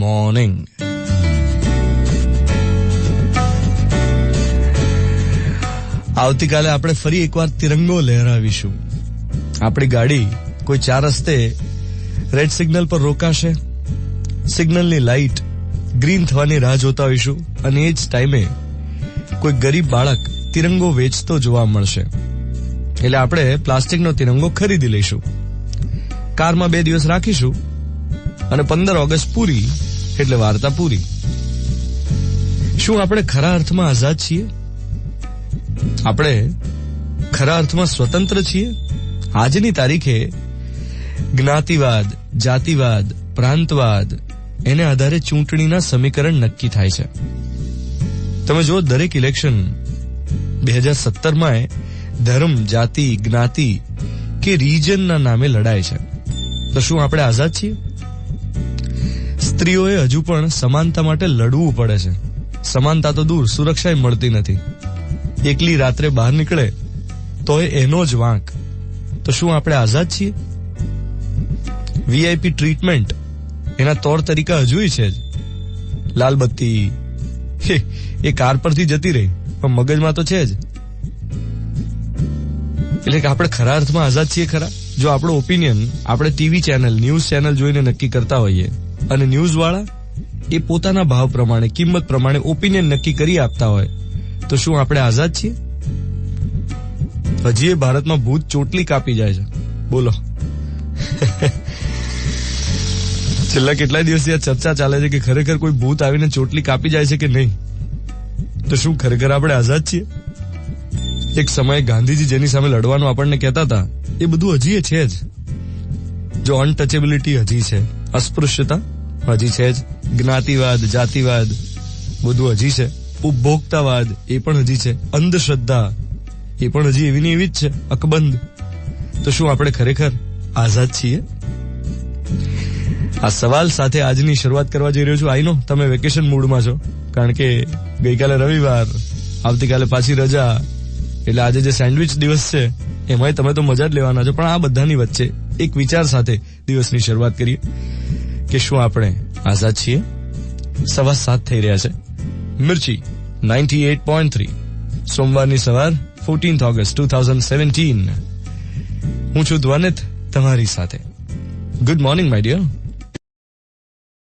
Morning. આવતીકાલે આપણે ફરી એકવાર તિરંગો લહેરાવીશું. આપણી ગાડી કોઈ 4 રસ્તે રેડ સિગ્નલ પર રોકાશે. સિગ્નલની લાઇટ ગ્રીન થવાની રાહ જોતા હોઈશું અને એ જ ટાઈમે કોઈ ગરીબ બાળક તિરંગો વેચતો જોવા મળશે. એટલે આપણે પ્લાસ્ટિકનો તિરંગો ખરીદી લઈશું, કારમાં 2 દિવસ રાખીશું અને 15 ઓગસ્ટ પૂરી એટલે વાર્તા પૂરી. શું આપણે ખરા અર્થમાં આઝાદ છીએ? આપણે ખરા અર્થમાં સ્વતંત્ર છીએ? આજની તારીખે જ્ઞાતિવાદ, જાતિવાદ, પ્રાંતવાદ એને આધારે ચૂંટણીના સમીકરણ નક્કી થાય છે. તમે જો દરેક ઇલેક્શન 2017માં ધર્મ, જાતિ, જ્ઞાતિ કે રિજનના નામે લડાય છે. તો શું આપણે આઝાદ છીએ? સ્ત્રીઓએ હજુ પણ સમાનતા માટે લડવું પડે છે. સમાનતા તો દૂર, સુરક્ષા મળતી નથી. એકલી રાત્રે બહાર નીકળે તો એનો જ વાંક. તો શું આપણે આઝાદ છીએ? વીઆઈપી ટ્રીટમેન્ટ એના તોર તરીકા હજુય છે જ. લાલ બત્તી એ કાર પરથી જતી રહી પણ મગજમાં તો છે જ. એટલે કે આપણે ખરા અર્થમાં આઝાદ છીએ ખરા? જો આપણો ઓપિનિયન આપણે ટીવી ચેનલ, ન્યૂઝ ચેનલ જોઈને નક્કી કરતા હોઈએ અને ન્યૂઝ વાળા એ પોતાના ભાવ પ્રમાણે, કિંમત પ્રમાણે ઓપિનિયન નક્કી કરી આપતા હોય તો શું આપણે આઝાદ છીએ? હજી એ ભારતમાં ભૂત ચોટલી કાપી જાય છે. બોલો. છેલ્લા કેટલાય દિવસથી આ ચર્ચા ચાલે છે કે ખરેખર કોઈ ભૂત આવીને ચોટલી કાપી જાય છે કે નહીં. તો શું ખરેખર આપણે આઝાદ છીએ? એક સમયે ગાંધીજી જેની સામે લડવાનું આપણને કહેતા હતા એ બધું હજી છે જ. જો અનટચેબિલિટી હજી છે, અસ્પૃશ્યતા હજી છે જ, જ્ઞાતિવાદ, જાતિવાદ બધું હજી છે, ઉપભોક્તાવાદ એ પણ હજી છે, અંધશ્રદ્ધા એ પણ હજી એવી ને એવી જ છે, અકબંધ. તો શું આપણે ખરેખર આઝાદ છીએ? આ સવાલ સાથે આજની શરૂઆત કરવા જઈ રહ્યો છું. આઈ નો તમે વેકેશન મૂડમાં છો, કારણ કે ગઈકાલે રવિવાર, આવતીકાલે પાછી રજા, એટલે આજે જે સેન્ડવિચ દિવસ છે એમાંય તમે તો મજા જ લેવાના છો. પણ આ બધાની વચ્ચે એક વિચાર સાથે દિવસની શરૂઆત કરીએ કે શું આપણે આઝાદ છીએ? 7:15 થઈ રહ્યા છે. મિર્ચી 98.3, સોમવારની સવાર 14 ઓગસ્ટ 2017. હું છું ધ્વનિત તમારી સાથે. Good morning my dear.